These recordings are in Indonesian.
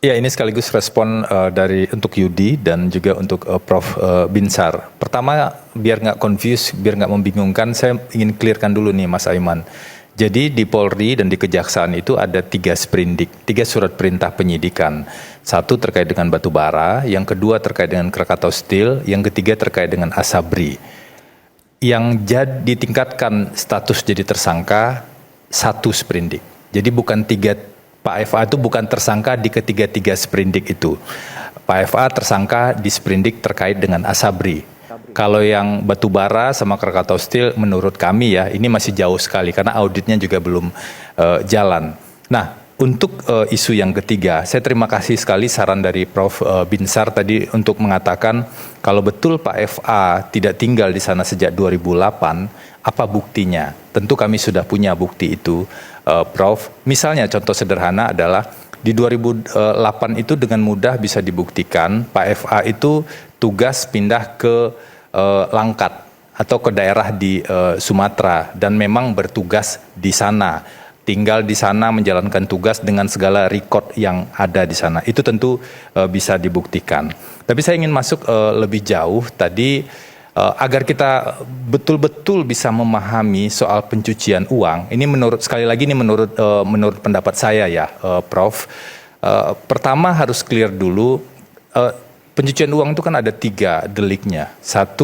Ya, ini sekaligus respon dari untuk Yudi dan juga untuk Prof. Binsar. Pertama, biar nggak confuse, biar nggak membingungkan, saya ingin clearkan dulu nih Mas Aiman. Jadi di Polri dan di Kejaksaan itu ada 3 sprindik, 3 surat perintah penyidikan. Satu terkait dengan batu bara, yang kedua terkait dengan Krakatau Steel, yang ketiga terkait dengan Asabri. Yang ditingkatkan status jadi tersangka 1 sprindik. Jadi bukan 3. Pak FA itu bukan tersangka di ketiga-tiga sprindik itu. Pak FA tersangka di sprindik terkait dengan Asabri. Kalau yang batubara sama Krakatau Steel menurut kami ya ini masih jauh sekali karena auditnya juga belum jalan. Nah, untuk isu yang ketiga, saya terima kasih sekali saran dari Prof. Binsar tadi untuk mengatakan kalau betul Pak FA tidak tinggal di sana sejak 2008, apa buktinya? Tentu kami sudah punya bukti itu, Prof. Misalnya contoh sederhana adalah di 2008 itu dengan mudah bisa dibuktikan Pak FA itu tugas pindah ke Langkat atau ke daerah di Sumatera dan memang bertugas di sana. Tinggal di sana menjalankan tugas dengan segala record yang ada di sana. Itu tentu bisa dibuktikan. Tapi saya ingin masuk lebih jauh tadi agar kita betul-betul bisa memahami soal pencucian uang. Ini sekali lagi ini menurut pendapat saya ya, Prof. Pertama harus clear dulu pencucian uang itu kan ada 3 deliknya. 1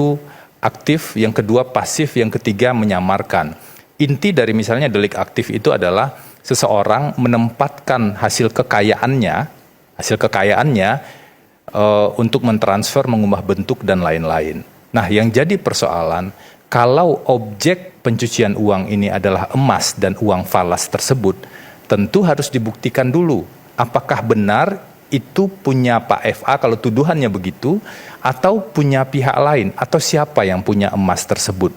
aktif, yang kedua pasif, yang ketiga menyamarkan. Inti dari misalnya delik aktif itu adalah seseorang menempatkan hasil kekayaannya untuk mentransfer, mengubah bentuk dan lain-lain. Nah, yang jadi persoalan kalau objek pencucian uang ini adalah emas dan uang falas tersebut, tentu harus dibuktikan dulu apakah benar itu punya Pak FA kalau tuduhannya begitu atau punya pihak lain atau siapa yang punya emas tersebut.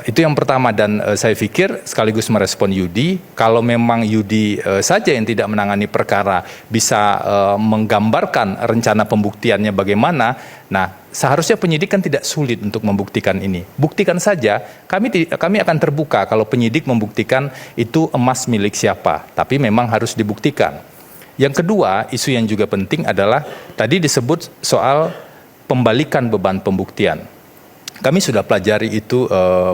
Itu yang pertama dan saya pikir sekaligus merespon Yudi, kalau memang Yudi saja yang tidak menangani perkara bisa menggambarkan rencana pembuktiannya bagaimana, nah seharusnya penyidik kan tidak sulit untuk membuktikan ini. Buktikan saja, kami akan terbuka kalau penyidik membuktikan itu emas milik siapa, tapi memang harus dibuktikan. Yang kedua, isu yang juga penting adalah tadi disebut soal pembalikan beban pembuktian. Kami sudah pelajari itu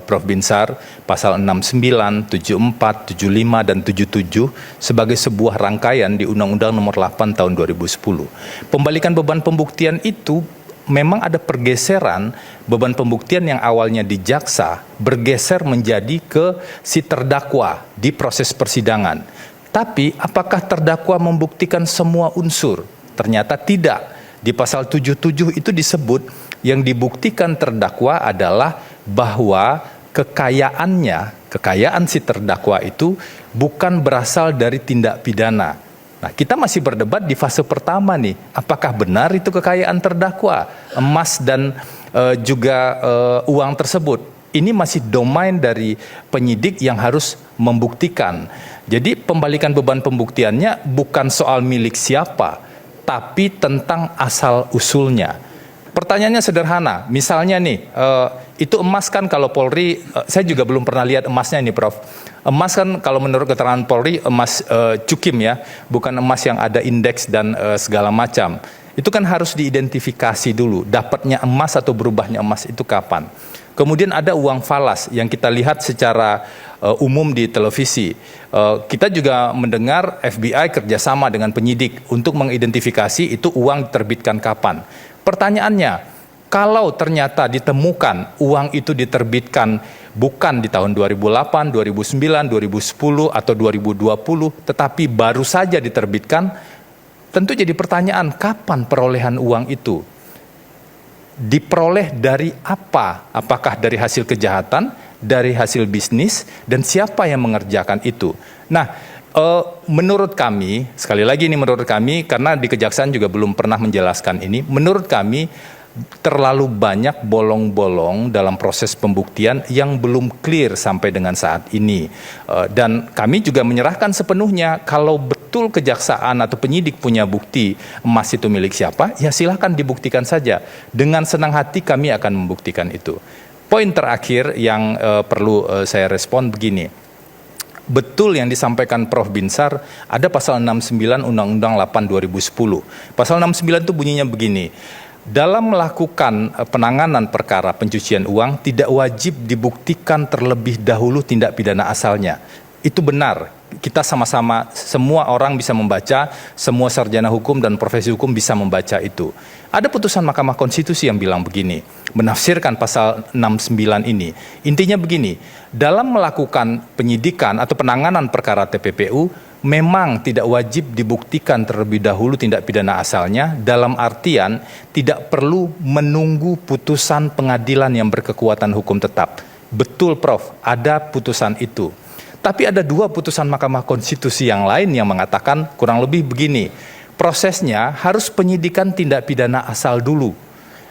Prof. Binsar pasal 69, 74, 75, dan 77 sebagai sebuah rangkaian di Undang-Undang Nomor 8 Tahun 2010. Pembalikan beban pembuktian itu memang ada pergeseran beban pembuktian yang awalnya di jaksa bergeser menjadi ke si terdakwa di proses persidangan. Tapi apakah terdakwa membuktikan semua unsur? Ternyata tidak. Di pasal 77 itu disebut yang dibuktikan terdakwa adalah bahwa kekayaan si terdakwa itu bukan berasal dari tindak pidana. Nah, kita masih berdebat di fase pertama nih, apakah benar itu kekayaan terdakwa, emas dan juga uang tersebut. Ini masih domain dari penyidik yang harus membuktikan. Jadi pembalikan beban pembuktiannya bukan soal milik siapa, tapi tentang asal usulnya. Pertanyaannya sederhana, misalnya nih, itu emas kan kalau Polri, saya juga belum pernah lihat emasnya ini Prof. Emas kan kalau menurut keterangan Polri emas cukim ya, bukan emas yang ada indeks dan segala macam. Itu kan harus diidentifikasi dulu, dapatnya emas atau berubahnya emas itu kapan. Kemudian ada uang falas yang kita lihat secara umum di televisi. Kita juga mendengar FBI kerjasama dengan penyidik untuk mengidentifikasi itu uang diterbitkan kapan. Pertanyaannya, kalau ternyata ditemukan uang itu diterbitkan bukan di tahun 2008, 2009, 2010, atau 2020, tetapi baru saja diterbitkan, tentu jadi pertanyaan, kapan perolehan uang itu? Diperoleh dari apa? Apakah dari hasil kejahatan, dari hasil bisnis, dan siapa yang mengerjakan itu? Nah, menurut kami, sekali lagi ini menurut kami, karena di Kejaksaan juga belum pernah menjelaskan ini, menurut kami terlalu banyak bolong-bolong dalam proses pembuktian yang belum clear sampai dengan saat ini. Dan kami juga menyerahkan sepenuhnya kalau betul kejaksaan atau penyidik punya bukti emas itu milik siapa, ya silahkan dibuktikan saja. Dengan senang hati kami akan membuktikan itu. Poin terakhir yang perlu saya respon begini. Betul yang disampaikan Prof. Binsar, ada pasal 69 Undang-Undang 8 2010. Pasal 69 itu bunyinya begini, dalam melakukan penanganan perkara pencucian uang tidak wajib dibuktikan terlebih dahulu tindak pidana asalnya. Itu benar, kita sama-sama, semua orang bisa membaca, semua sarjana hukum dan profesi hukum bisa membaca itu. Ada putusan Mahkamah Konstitusi yang bilang begini, menafsirkan pasal 69 ini. Intinya begini, dalam melakukan penyidikan atau penanganan perkara TPPU, memang tidak wajib dibuktikan terlebih dahulu tindak pidana asalnya, dalam artian tidak perlu menunggu putusan pengadilan yang berkekuatan hukum tetap. Betul Prof, ada putusan itu. Tapi ada dua putusan Mahkamah Konstitusi yang lain yang mengatakan kurang lebih begini, prosesnya harus penyidikan tindak pidana asal dulu.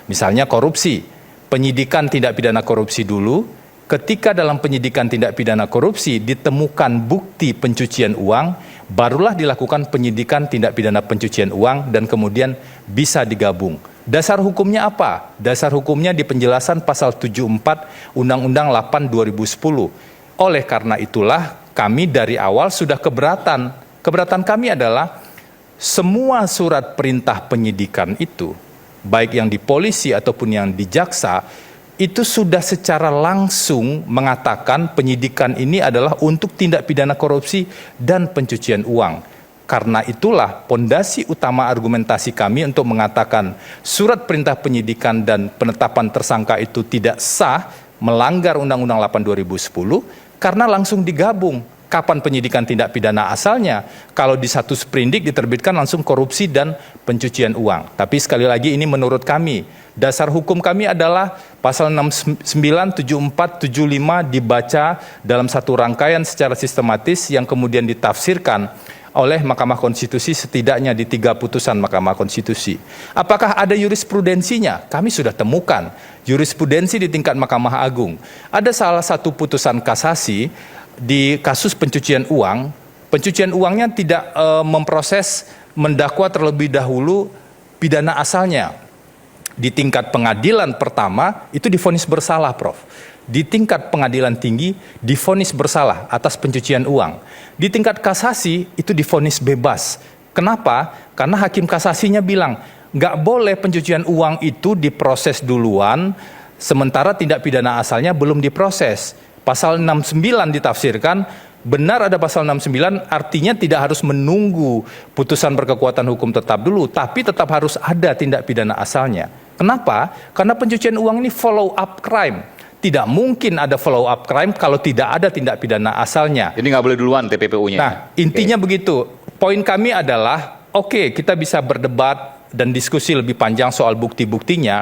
Misalnya korupsi, penyidikan tindak pidana korupsi dulu, ketika dalam penyidikan tindak pidana korupsi ditemukan bukti pencucian uang, barulah dilakukan penyidikan tindak pidana pencucian uang dan kemudian bisa digabung. Dasar hukumnya apa? Dasar hukumnya di penjelasan pasal 74 Undang-Undang 8 2010. Oleh karena itulah kami dari awal sudah keberatan. Keberatan kami adalah semua surat perintah penyidikan itu, baik yang di polisi ataupun yang di jaksa, itu sudah secara langsung mengatakan penyidikan ini adalah untuk tindak pidana korupsi dan pencucian uang. Karena itulah pondasi utama argumentasi kami untuk mengatakan surat perintah penyidikan dan penetapan tersangka itu tidak sah, melanggar Undang-Undang 8 2010, karena langsung digabung. Kapan penyidikan tindak pidana asalnya? Kalau di satu sprindik diterbitkan langsung korupsi dan pencucian uang. Tapi sekali lagi ini menurut kami, dasar hukum kami adalah pasal 69, 74, 75 dibaca dalam satu rangkaian secara sistematis yang kemudian ditafsirkan oleh Mahkamah Konstitusi setidaknya di 3 putusan Mahkamah Konstitusi. Apakah ada jurisprudensinya? Kami sudah temukan jurisprudensi di tingkat Mahkamah Agung. Ada salah satu putusan kasasi di kasus pencucian uang. Pencucian uangnya tidak memproses mendakwa terlebih dahulu pidana asalnya. Di tingkat pengadilan pertama itu divonis bersalah, Prof. Di tingkat pengadilan tinggi divonis bersalah atas pencucian uang. Di tingkat kasasi itu divonis bebas. Kenapa? Karena hakim kasasinya bilang nggak boleh pencucian uang itu diproses duluan, sementara tindak pidana asalnya belum diproses. Pasal 69 ditafsirkan, benar ada pasal 69 artinya tidak harus menunggu putusan berkekuatan hukum tetap dulu, tapi tetap harus ada tindak pidana asalnya. Kenapa? Karena pencucian uang ini follow up crime. Tidak mungkin ada follow up crime kalau tidak ada tindak pidana asalnya. Jadi nggak boleh duluan TPPU-nya. Nah, intinya begitu. Poin kami adalah, oke, kita bisa berdebat dan diskusi lebih panjang soal bukti-buktinya,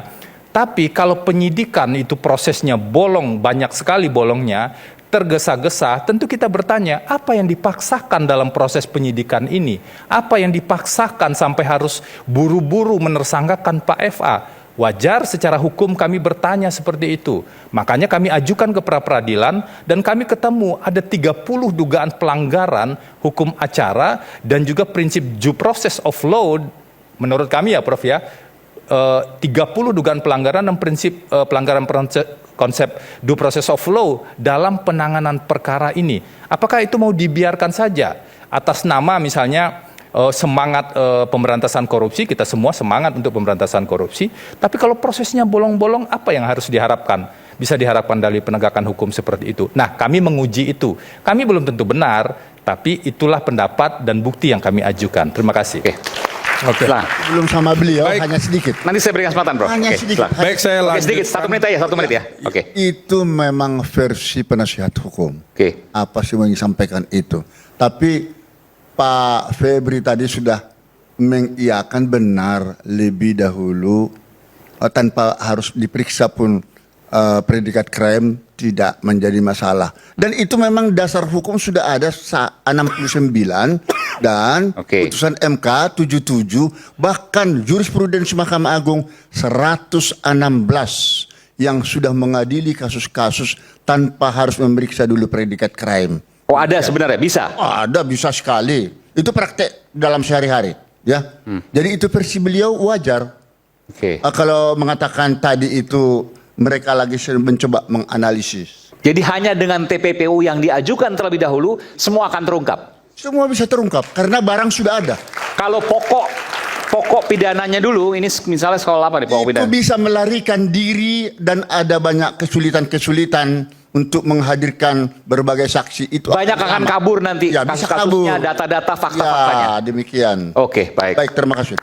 tapi kalau penyidikan itu prosesnya bolong, banyak sekali bolongnya, tergesa-gesa, tentu kita bertanya, apa yang dipaksakan dalam proses penyidikan ini? Apa yang dipaksakan sampai harus buru-buru menersangkakan Pak FA? Wajar secara hukum kami bertanya seperti itu. Makanya kami ajukan ke pra-peradilan dan kami ketemu ada 30 dugaan pelanggaran hukum acara dan juga prinsip due process of law, menurut kami ya Prof ya, 30 dugaan pelanggaran dan prinsip pelanggaran konsep due process of law dalam penanganan perkara ini. Apakah itu mau dibiarkan saja atas nama misalnya semangat pemberantasan korupsi, kita semua semangat untuk pemberantasan korupsi, tapi kalau prosesnya bolong-bolong, apa yang harus diharapkan? Bisa diharapkan dari penegakan hukum seperti itu. Nah, kami menguji itu. Kami belum tentu benar, tapi itulah pendapat dan bukti yang kami ajukan. Terima kasih. Oke. Belum sama beliau, Baik. hanya sedikit. Nanti saya berikan kesempatan, Bro. Hanya sedikit. Baik, saya Oke, lanjut. sedikit, 1 menit aja, 1 menit ya. Oke. Itu memang versi penasihat hukum. Oke. Apa sih yang disampaikan itu? Tapi Pak Febri tadi sudah mengiyakan benar lebih dahulu tanpa harus diperiksa pun predikat crime tidak menjadi masalah. Dan itu memang dasar hukum sudah ada 69 dan putusan MK 77, bahkan jurisprudensi Mahkamah Agung 116 yang sudah mengadili kasus-kasus tanpa harus memeriksa dulu predikat crime. Oh, ada sebenarnya, bisa? Ada, bisa sekali. Itu praktek dalam sehari-hari, ya. Jadi itu versi beliau wajar. Oke. Kalau mengatakan tadi itu mereka lagi mencoba menganalisis. Jadi hanya dengan TPPU yang diajukan terlebih dahulu, semua akan terungkap. Semua bisa terungkap karena barang sudah ada. Kalau pokok pidananya dulu, ini misalnya soal apa nih pokok Itu pidana? bisa melarikan diri dan ada banyak kesulitan-kesulitan untuk menghadirkan berbagai saksi. Itu Banyak akan kabur nanti Ya, bisa kasus-kasusnya, kabur. data-data, fakta-faktanya. Ya, demikian. Oke, baik. Baik, terima kasih.